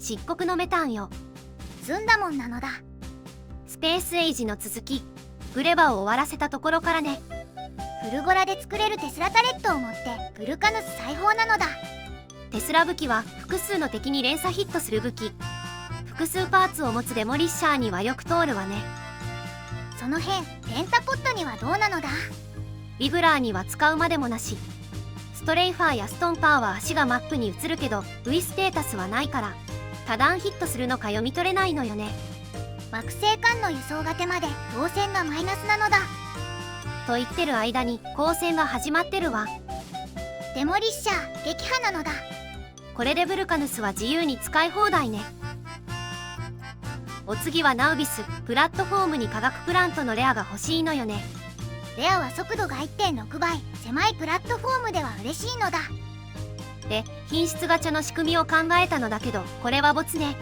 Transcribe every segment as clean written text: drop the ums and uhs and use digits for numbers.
漆黒のメタンよ。済んだもんなのだ。スペースエイジの続き、グレバを終わらせたところからね。フルゴラで作れるテスラタレットを持ってグルカヌス裁縫なのだ。テスラ武器は複数の敵に連鎖ヒットする武器。複数パーツを持つデモリッシャーにはよく通るわね。その辺ペンタポットにはどうなのだ。ビブラーには使うまでもなし。ストレイファーやストンパーは足がマップに映るけど V ステータスはないから多段ヒットするのか読み取れないのよね。惑星間の輸送が手間で当選がマイナスなのだ。と言ってる間に光線が始まってるわ。デモリッシャー撃破なのだ。これでブルカヌスは自由に使い放題ね。お次はナウビス。プラットフォームに化学プラントのレアが欲しいのよね。レアは速度が 1.6 倍、狭いプラットフォームでは嬉しいのだ。で、品質ガチャの仕組みを考えたのだけど、これはボツね。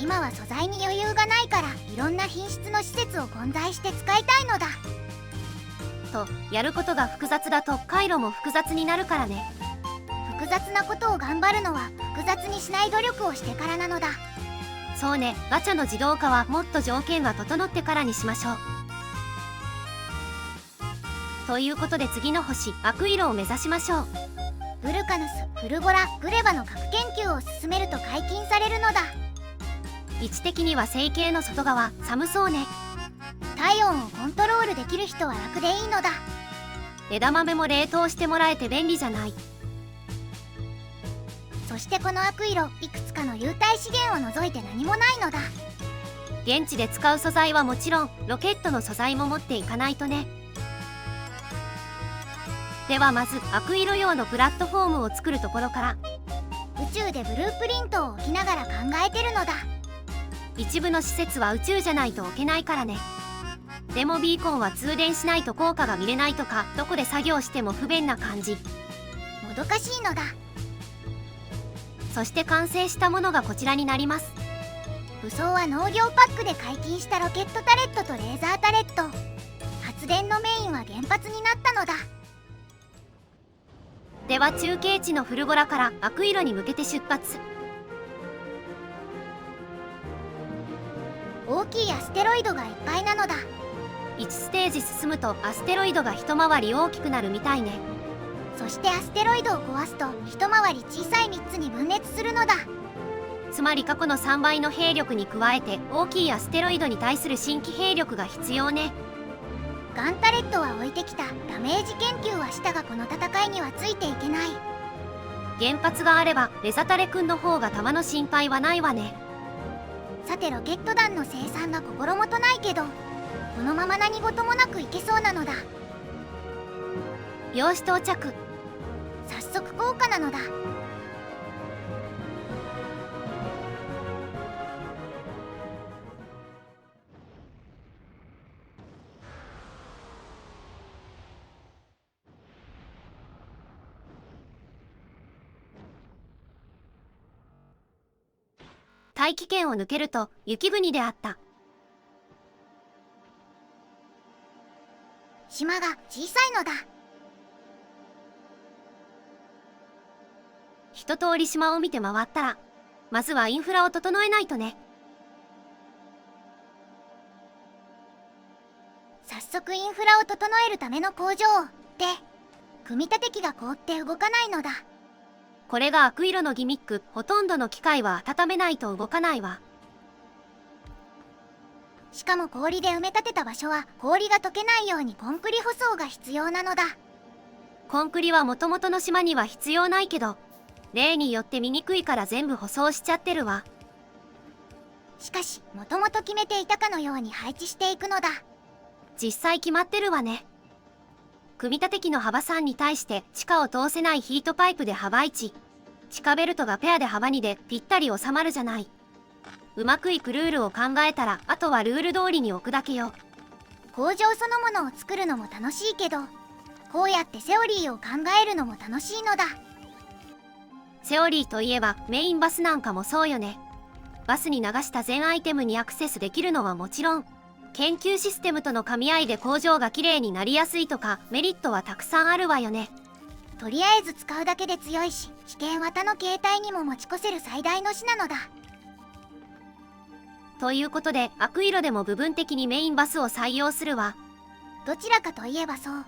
今は素材に余裕がないからいろんな品質の施設を混在して使いたいのだ。と、やることが複雑だと回路も複雑になるからね。複雑なことを頑張るのは複雑にしない努力をしてからなのだ。そうね、ガチャの自動化はもっと条件が整ってからにしましょう。ということで次の星アクイロを目指しましょう。ブルカヌス、フルゴラ、グレバの核研究を進めると解禁されるのだ。位置的には星系の外側、寒そうね。体温をコントロールできる人は楽でいいのだ。枝豆も冷凍してもらえて便利じゃない。そしてこのアクイロ、いくつかの有体資源を除いて何もないのだ。現地で使う素材はもちろんロケットの素材も持っていかないとね。ではまずアクイロ用のプラットフォームを作るところから。宇宙でブループリントを置きながら考えてるのだ。一部の施設は宇宙じゃないと置けないからね。でもビーコンは通電しないと効果が見れないとか、どこで作業しても不便な感じ。もどかしいのだ。そして完成したものがこちらになります。武装は農業パックで解禁したロケットタレットとレーザータレット。発電のメインは原発になったのだ。では中継地のフルゴラからアクイロに向けて出発。大きいアステロイドがいっぱいなのだ。1ステージ進むとアステロイドが一回り大きくなるみたいね。そしてアステロイドを壊すと一回り小さい3つに分裂するのだ。つまり過去の3倍の兵力に加えて大きいアステロイドに対する新規兵力が必要ね。ガンタレットは置いてきた。ダメージ研究はしたがこの戦いにはついていけない。原発があればレザタレくんの方が弾の心配はないわね。さてロケット弾の生産が心もとないけどこのまま何事もなくいけそうなのだ。よし到着。早速高価なのだ。大気圏を抜けると雪国であった。島が小さいのだ。一通り島を見て回ったらまずはインフラを整えないとね。早速インフラを整えるための工場で組み立て機が凍って動かないのだ。これがアクイロのギミック。ほとんどの機械は温めないと動かないわ。しかも氷で埋め立てた場所は氷が溶けないようにコンクリ舗装が必要なのだ。コンクリはもともとの島には必要ないけど例によって見にくいから全部舗装しちゃってるわ。しかしもともと決めていたかのように配置していくのだ。実際決まってるわね。組み立て機の幅3に対して地下を通せないヒートパイプで幅1、地下ベルトがペアで幅2でぴったり収まるじゃない。うまくいくルールを考えたらあとはルール通りに置くだけよ。工場そのものを作るのも楽しいけどこうやってセオリーを考えるのも楽しいのだ。セオリーといえばメインバスなんかもそうよね。バスに流した全アイテムにアクセスできるのはもちろん研究システムとの噛み合いで工場がきれいになりやすいとかメリットはたくさんあるわよね。とりあえず使うだけで強いし危険は他の携帯にも持ち越せる最大の死なのだ。ということでアクイロでも部分的にメインバスを採用するわ。どちらかといえばそう。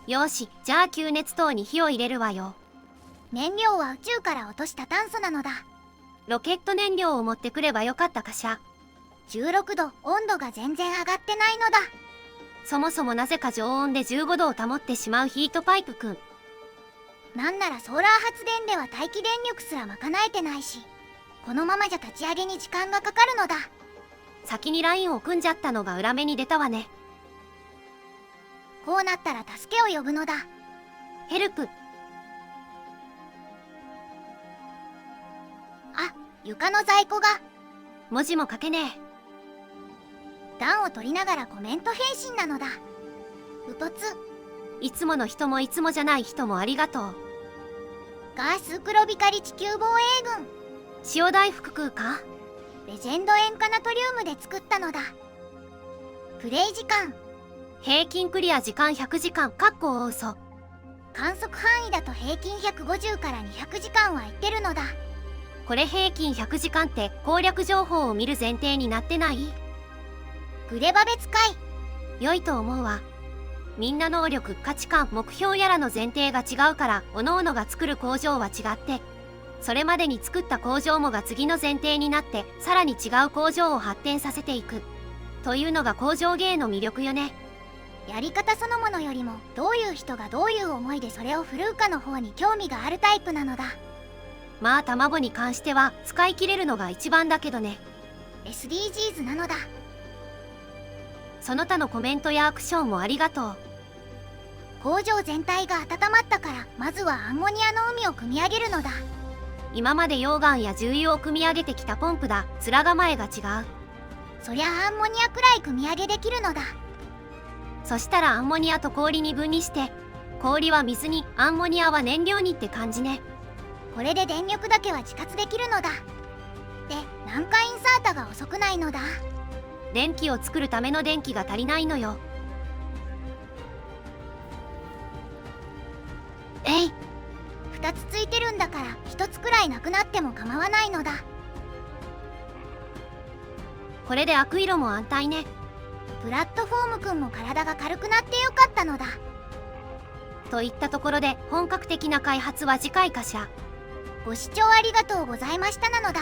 よーし、じゃあ吸熱塔に火を入れるわよ。燃料は宇宙から落とした炭素なのだ。ロケット燃料を持ってくればよかったかしら。16度、温度が全然上がってないのだ。そもそもなぜか常温で15度を保ってしまうヒートパイプくん。なんならソーラー発電では待機電力すら賄えてないし、このままじゃ立ち上げに時間がかかるのだ。先にラインを組んじゃったのが裏目に出たわね。こうなったら助けを呼ぶのだ。ヘルプ。あ、床の在庫が。文字も書けねえ。暖を取りながらコメント返信なのだ。うとつ。いつもの人もいつもじゃない人もありがとう。ガース黒光り地球防衛軍。塩大福食うか。レジェンド塩化ナトリウムで作ったのだ。プレイ時間。平均クリア時間100時間かっこ大嘘。観測範囲だと平均150から200時間はいってるのだ。これ平均100時間って攻略情報を見る前提になってない？グレバ別会。良いと思うわ。みんな能力、価値観、目標やらの前提が違うから各々が作る工場は違って、それまでに作った工場もが次の前提になってさらに違う工場を発展させていくというのが工場芸の魅力よね。やり方そのものよりもどういう人がどういう思いでそれを振るうかの方に興味があるタイプなのだ。まあ卵に関しては使い切れるのが一番だけどね。 SDGs なのだ。その他のコメントやアクションもありがとう。工場全体が温まったからまずはアンモニアの海を組み上げるのだ。今まで溶岩や重油を組み上げてきたポンプだ。面構えが違う。そりゃアンモニアくらい組み上げできるのだ。そしたらアンモニアと氷に分離して、氷は水に、アンモニアは燃料にって感じね。これで電力だけは自活できるのだ。で、なんかインサータが遅くないのだ。電気を作るための電気が足りないのよ。えい。2つついてるんだから1つくらいなくなっても構わないのだ。これでアクイロも安泰ね。プラットフォームくんも体が軽くなってよかったのだ。といったところで本格的な開発は次回かしら。ご視聴ありがとうございましたなのだ。